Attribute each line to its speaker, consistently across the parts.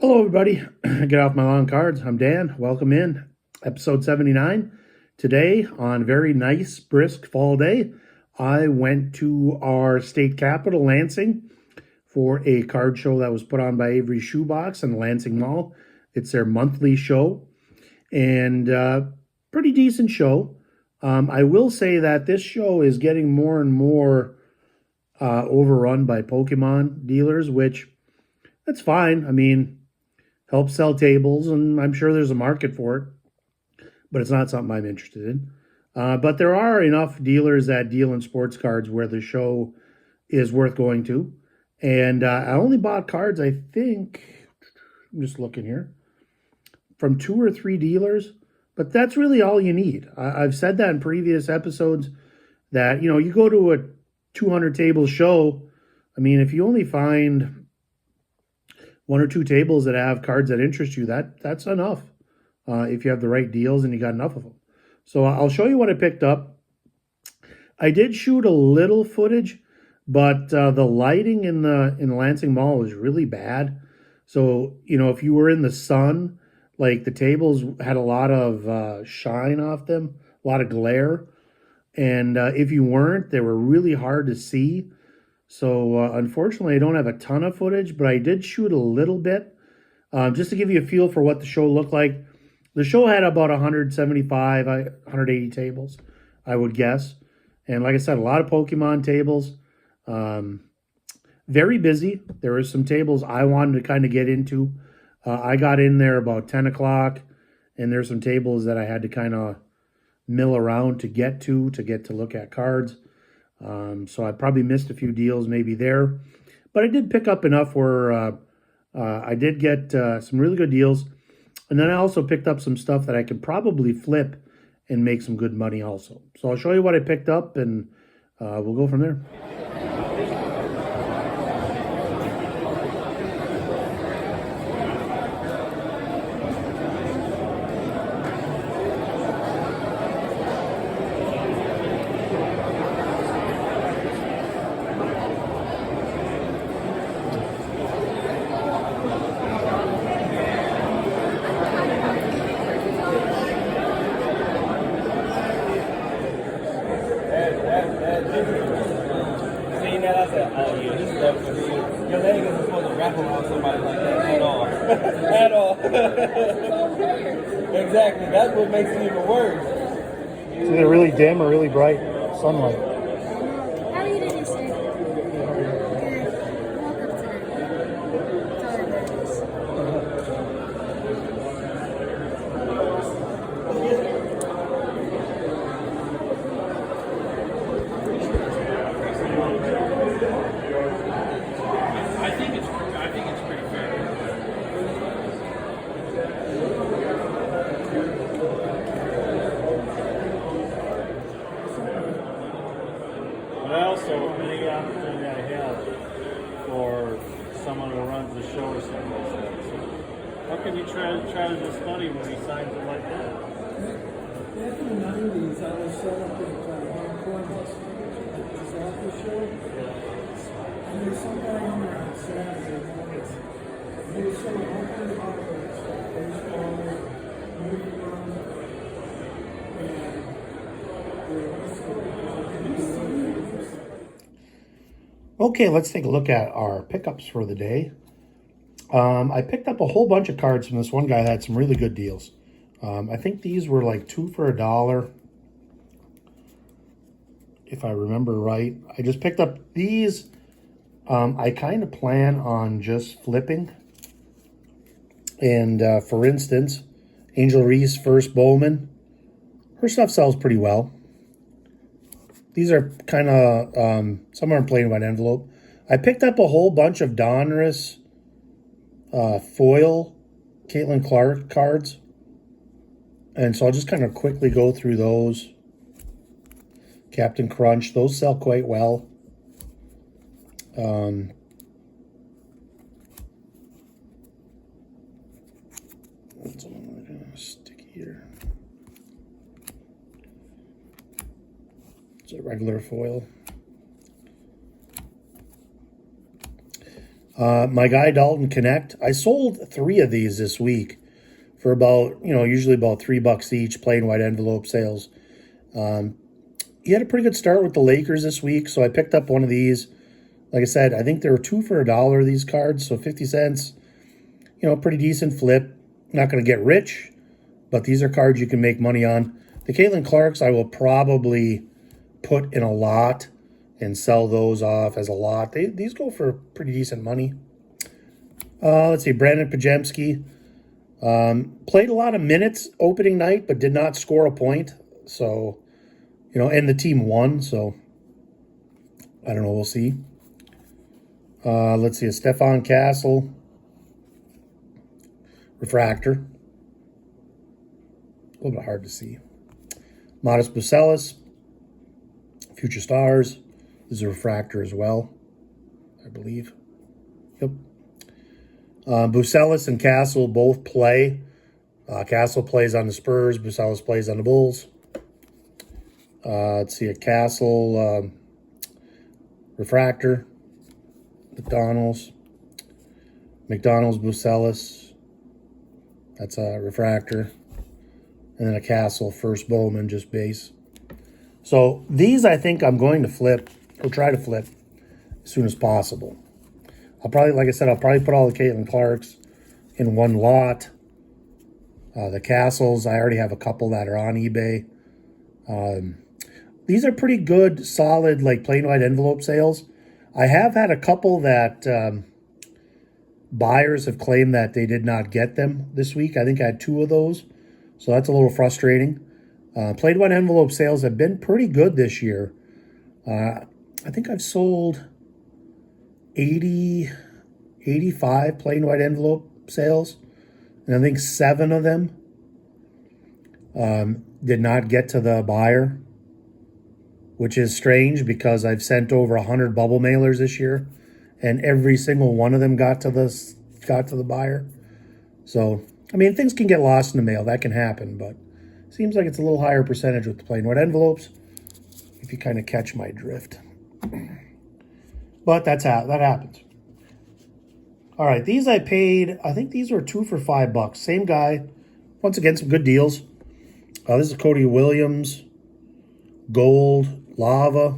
Speaker 1: Hello, everybody. Get off my lawn cards. I'm Dan. Welcome in. Episode 79. Today, on a very nice, brisk fall day, I went to our state capital, Lansing, for a card show that was put on by Avery Shoebox in the Lansing Mall. It's their monthly show, and pretty decent show. I will say that this show is getting more and more overrun by Pokemon dealers, which that's fine. I mean, help sell tables, and I'm sure there's a market for it, but it's not something I'm interested in. But there are enough dealers that deal in sports cards where the show is worth going to. And I only bought cards, I think, I'm just looking here, from 2 or 3 dealers, but that's really all you need. I've said that in previous episodes that, you go to a 200 table show. I mean, if you only find 1 or 2 tables that have cards that interest you, that's enough. If you have the right deals and you got enough of them. So I'll show you what I picked up. I did shoot a little footage, but the lighting in the Lansing Mall was really bad. So if you were in the sun, like the tables had a lot of shine off them, a lot of glare, and if you weren't, they were really hard to see. So unfortunately, I don't have a ton of footage, but I did shoot a little bit just to give you a feel for what the show looked like. The show had about 175, 180 tables, I would guess. And like I said, a lot of Pokemon tables. Very busy. There were some tables I wanted to kind of get into. I got in there about 10 o'clock, and there's some tables that I had to kind of mill around to get to look at cards. So I probably missed a few deals maybe there. But I did pick up enough where I did get some really good deals. And then I also picked up some stuff that I could probably flip and make some good money also. So I'll show you what I picked up, and we'll go from there.
Speaker 2: Seeing that, I said, oh yeah, this stuff for me. Your leg isn't supposed to wrap around somebody like that at all. At all. Exactly. That's what makes it even worse.
Speaker 1: It's either really dim or really bright sunlight.
Speaker 3: How are you today, sir? Good. Welcome today. That's all that matters.
Speaker 4: I think it's pretty fair.
Speaker 5: Well, so any opportunity I have for someone who runs the show or something like that. So how can you try to just study when he signs it like that?
Speaker 6: Back in the 90s, I was set up at Pokémon Show. And there's some guy in there on Saturday mornings. He was selling all kinds of autographs, like baseball, movie run, and
Speaker 1: Okay, let's take a look at our pickups for the day. I picked up a whole bunch of cards from this one guy that had some really good deals. I think these were like 2 for $1, if I remember right. I just picked up these. I kind of plan on just flipping. And for instance, Angel Reese First Bowman, her stuff sells pretty well. These are kind of, some are in plain white envelope. I picked up a whole bunch of Donruss foil Caitlin Clark cards. And so I'll just kind of quickly go through those. Captain Crunch, those sell quite well. What's I'm gonna stick here? It's a regular foil. My guy Dalton Connect. I sold 3 of these this week for about, usually about $3 each, plain white envelope sales. He had a pretty good start with the Lakers this week, so I picked up one of these. Like I said, I think there were 2 for $1, these cards, so 50 cents. Pretty decent flip. Not going to get rich, but these are cards you can make money on. The Caitlin Clarks I will probably put in a lot and sell those off as a lot. These go for pretty decent money. Let's see, Brandon Pajemski. Played a lot of minutes opening night, but did not score a point. So, and the team won, so I don't know, we'll see. Let's see, a Stefan Castle. Refractor. A little bit hard to see. Modest Bucelis. Future Stars. This is a refractor as well, I believe. Yep. Bucelis and Castle both play. Castle plays on the Spurs. Bucelis plays on the Bulls. Let's see, a Castle refractor. McDonald's, Bucelis. That's a refractor. And then a Castle first Bowman, just base. So these I think I'm going to flip, or try to flip, as soon as possible. I'll probably, like I said, I'll probably put all the Caitlin Clarks in one lot. The Castles, I already have a couple that are on eBay. These are pretty good, solid, like plain white envelope sales. I have had a couple that buyers have claimed that they did not get them this week. I think I had 2 of those, so that's a little frustrating. Plain white envelope sales have been pretty good this year. I think I've sold 85 plain white envelope sales, and I think 7 of them did not get to the buyer, which is strange because I've sent over 100 bubble mailers this year, and every single one of them got to the buyer. So, I mean, things can get lost in the mail. That can happen, but it seems like it's a little higher percentage with the plain white envelopes, if you kind of catch my drift. But that happens. All right, these I paid, I think these were 2 for $5. Same guy. Once again, some good deals. This is Cody Williams. Gold. Lava.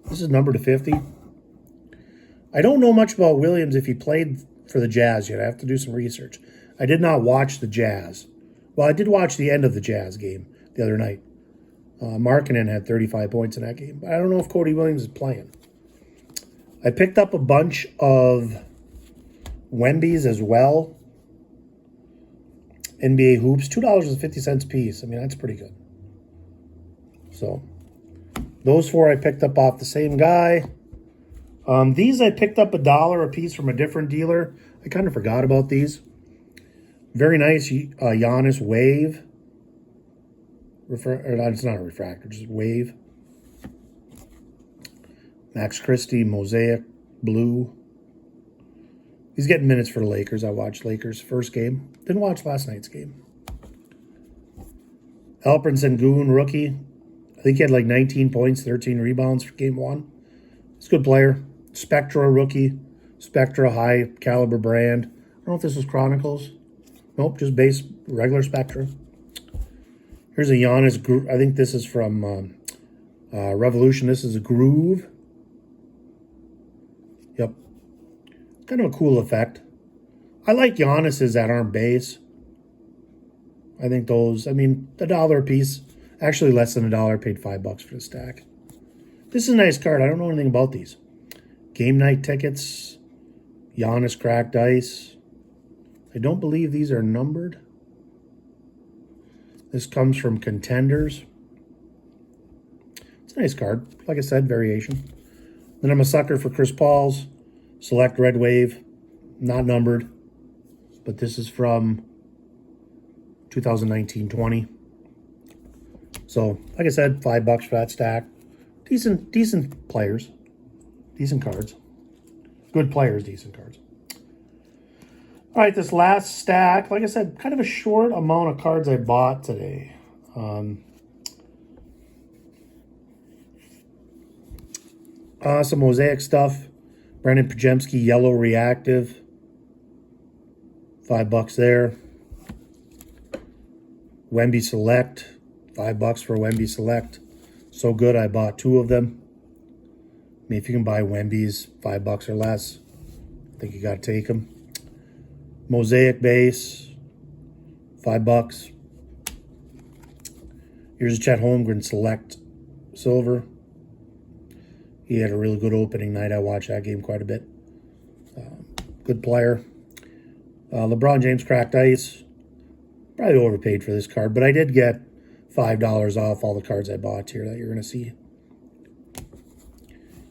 Speaker 1: This is numbered to 50. I don't know much about Williams if he played for the Jazz yet. I have to do some research. I did not watch the Jazz. Well, I did watch the end of the Jazz game the other night. Markkanen had 35 points in that game. But I don't know if Cody Williams is playing. I picked up a bunch of Wemby's as well. NBA Hoops, $2.50 a piece. I mean, that's pretty good. So, those 4 I picked up off the same guy. These I picked up $1 a piece from a different dealer. I kind of forgot about these. Very nice Giannis Wave. It's not a refractor, just Wave. Max Christie Mosaic Blue. He's getting minutes for the Lakers. I watched Lakers' first game. Didn't watch last night's game. Alperen Sengun, rookie. I think he had like 19 points, 13 rebounds for game 1. He's a good player. Spectra, rookie. Spectra, high caliber brand. I don't know if this was Chronicles. Nope, just base, regular Spectra. Here's a Giannis, I think this is from Revolution. This is a Groove. Yep. Kind of a cool effect. I like Giannis's that aren't base. I think those, I mean, $1 a piece. Actually, less than $1. Paid $5 for the stack. This is a nice card. I don't know anything about these. Game night tickets. Giannis cracked ice. I don't believe these are numbered. This comes from Contenders. It's a nice card. Like I said, variation. Then I'm a sucker for Chris Paul's Select Red Wave. Not numbered. But this is from 2019-20. So, like I said, $5 for that stack. Decent players. Decent cards. Good players, decent cards. All right, this last stack, like I said, kind of a short amount of cards I bought today. Some Mosaic stuff. Brendan Pajemski, Yellow Reactive. $5 there. Wemby Select. $5 for Wemby Select. So good, I bought 2 of them. I mean, if you can buy Wemby's $5 or less, I think you got to take them. Mosaic Base. $5. Here's a Chet Holmgren Select Silver. He had a really good opening night. I watched that game quite a bit. Good player. LeBron James Cracked Ice. Probably overpaid for this card, but I did get $5 off all the cards I bought here that you're going to see.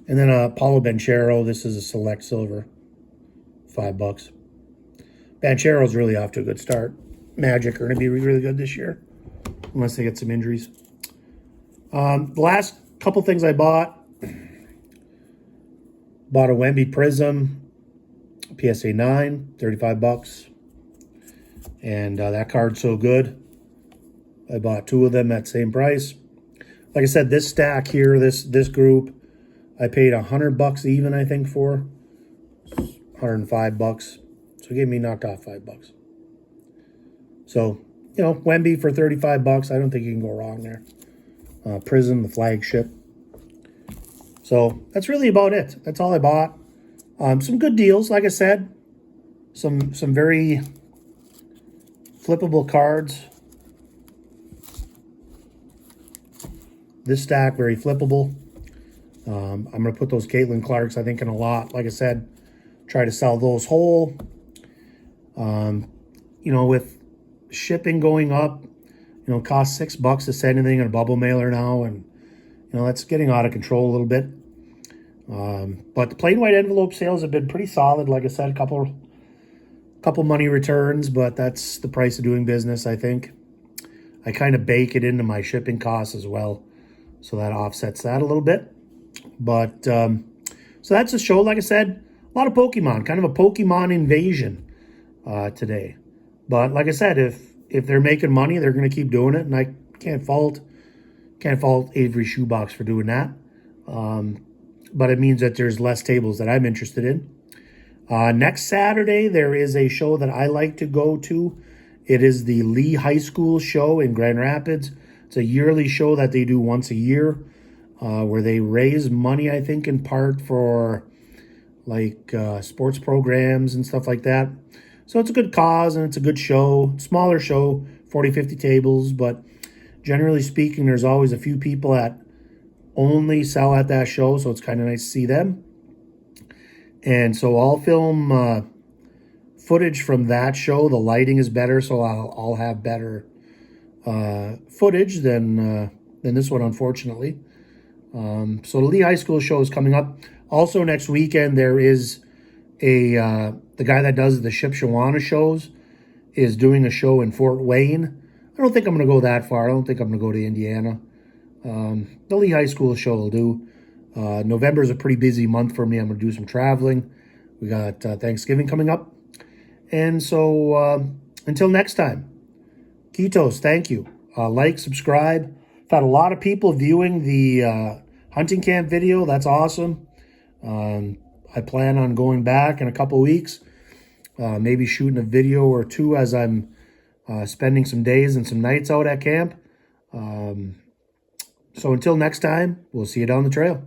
Speaker 1: And then Paulo Banchero. This is a Select Silver. $5. Banchero's really off to a good start. Magic are going to be really good this year, unless they get some injuries. The last couple things I bought a Wemby Prism PSA 9, $35. And that card's so good. I bought 2 of them at the same price. Like I said, this stack here, this group, I paid $100 even, I think, for. $105. So it gave me knocked off $5. So, you know, Wemby for $35, I don't think you can go wrong there. Prism, the flagship. So that's really about it. That's all I bought. Some good deals, like I said. Some very flippable cards. This stack, very flippable. I'm going to put those Caitlin Clarks, I think, in a lot. Like I said, try to sell those whole. You know, with shipping going up, you know, it costs $6 to send anything in a bubble mailer now, and you know that's getting out of control a little bit. But the plain white envelope sales have been pretty solid. Like I said, a couple money returns, but that's the price of doing business, I think. I kind of bake it into my shipping costs as well, so that offsets that a little bit. But so that's the show. Like I said, a lot of Pokemon, kind of a Pokemon invasion today. But like I said, if they're making money, they're going to keep doing it, and I can't fault Avery Shoebox for doing that. But it means that there's less tables that I'm interested in. Next Saturday, there is a show that I like to go to. It is the Lee High School show in Grand Rapids. It's a yearly show that they do once a year, where they raise money, I think, in part for like sports programs and stuff like that. So it's a good cause, and it's a good show. Smaller show, 40, 50 tables, but generally speaking, there's always a few people that only sell at that show, so it's kind of nice to see them. And so I'll film footage from that show. The lighting is better, so I'll have better footage than this one, unfortunately. So the Lee High School show is coming up. Also next weekend, there is the guy that does the Shipshewana shows is doing a show in Fort Wayne. I don't think I'm going to go that far. I don't think I'm going to go to Indiana. The Lee High School show will do. November is a pretty busy month for me. I'm going to do some traveling. We got Thanksgiving coming up. And so until next time, Ketos, thank you. Like, subscribe. I've had a lot of people viewing the hunting camp video. That's awesome. I plan on going back in a couple weeks, maybe shooting a video or 2 as I'm spending some days and some nights out at camp. So until next time, we'll see you down the trail.